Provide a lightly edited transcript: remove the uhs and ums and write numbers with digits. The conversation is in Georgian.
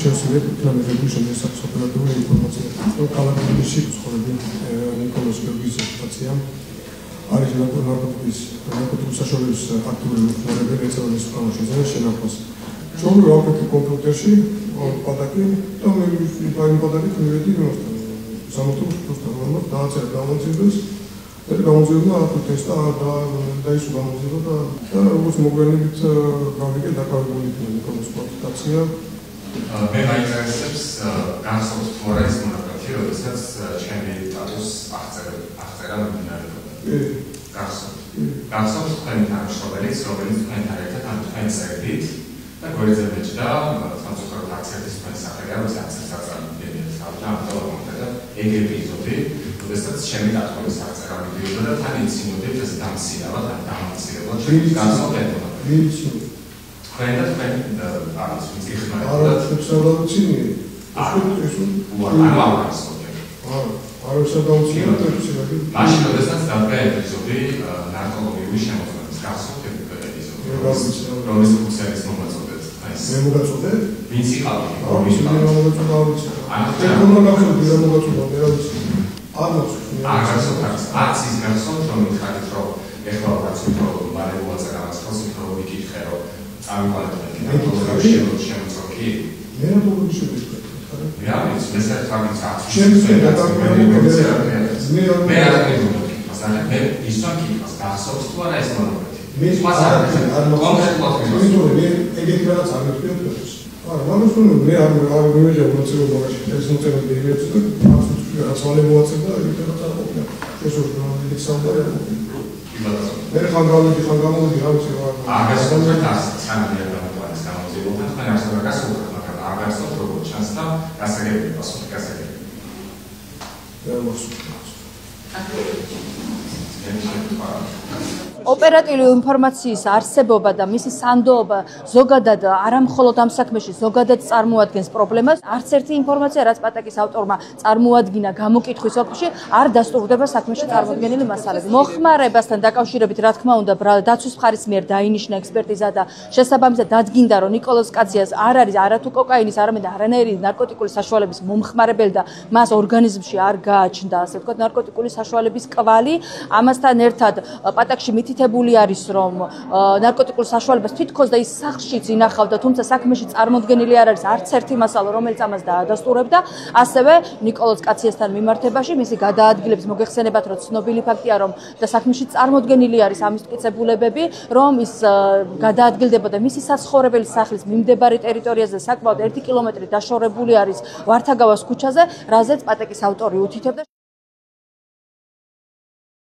შესაძლებელი იქნება შესაძლებელი ოპერატიული ინფორმაცია. ქალაქში ცხოვრობენ ნიკოლოზ გიორგის სიტუაცია. არის ნარკოტიკის საშუალების აქტიური მოხმარებელი ეწევის პროგრამაში შენახავს. Șomul au pe computer și pataki, tam payın pataki kıymetli bir nokta. Samutul tutamam, daha çok gamozuyuz. Gamozuyuz ama testa da isu gamozuyuz da bu smogenit gavike da karbonit konspiratsiya. მე მაინტერესებს განსხვავებით თორეს მონოგრაფია, როდესაც ჩემი სტატუს აღწერა მიმდინარეობდა. განსხვავებით თქვენი თანამშრომელიც, რომელიც თქვენთან ერთად ან თქვენ წერდით და გვეძებდა სამწუხაროდ აქცენტის თქვენი სახელი არის აქცენტს აწარმოებდა. და ეგ ეპიზოდი, როდესაც ჩემი დათხოვის აღწერა მიდიოდა და თან იცინოდით ეს დამცინავად ან დამამცირებლად განსხვავდება. Თქვენ და თქვენ არის ვინც იხმარებოდა? არა, შეცვალებუცინი. მაშინ როდესაც დაბრა ეპიზოდი ნარკოლოგიური შემოწმების გასაგები ეპიზოდი. რომლის ფუნქციების მომაწოდეთ? მე მოგაწოდე? ვინც იყავით? არც ის გახსოვთ, რომ მიხარით, რომ ეხლა რაც უფრო მალე მოაწერა მას ხელს უფრო ვიკითხე, რომ მე ხანგრძლივი რაღაცა აგასწორეთ სამი ადამიანის გამოძიებულთან თქვენ ახლა გასულოთ, მაგრამ აგასწორეთ როგორ ჩანს და გასაგებია პასუხი გასაგებია. ოპერატიული ინფორმაციის არსებობა და მისი სანდოობა ზოგადად არამხოლოდ ამ საქმეში ზოგადად წარმოადგენს პრობლემას. არც ერთი ინფორმაცია, რაც პატაკის ავტორმა წარმოადგინა გამოკითხვის ოქში, არ დასტურდება საქმეში წარმოქმნილი მასალები. მოხმარებასთან დაკავშირებით, რა თქმა უნდა, დაცვის მხარის მიერ დაინიშნა ექსპერტიზა და შესაბამისად დადგინდა, რომ ნიკოლოზ კაციას არ არის არათუ კოკაინის, არამედ არანაირი ნარკოტიკული საშუალების მომხმარებელი და მას ორგანიზმში არ გააჩნდა, ასე ვთქვათ, ნარკოტიკული საშუალების კვალი. ამასთან ერთად პატაკში მითითებული არის, რომ ნარკოტიკულ საშუალებას თვითონაც და ის სახლშიც ინახავდა, თუმცა საქმეში წარმოდგენილი არ არის არც ერთი მასალა, რომელიც ამას დაადასტურებდა. ასევე ნიკოლოზ კაციასთან მიმართებაში მისი გადაადგილების მოგეხსენებათ, რომ ცნობილი ფაქტია, რომ და საქმეში წარმოდგენილი არის ამის მტკიცებულებები, რომ ის გადაადგილდებოდა მისი საცხოვრებელი სახლის მიმდებარე ტერიტორიაზე, საკმაოდ 1 კილომეტრი დაშორებული არის ვართაგავას ქუჩაზე, რაზეც პატაკის ავტორი უთითებდა.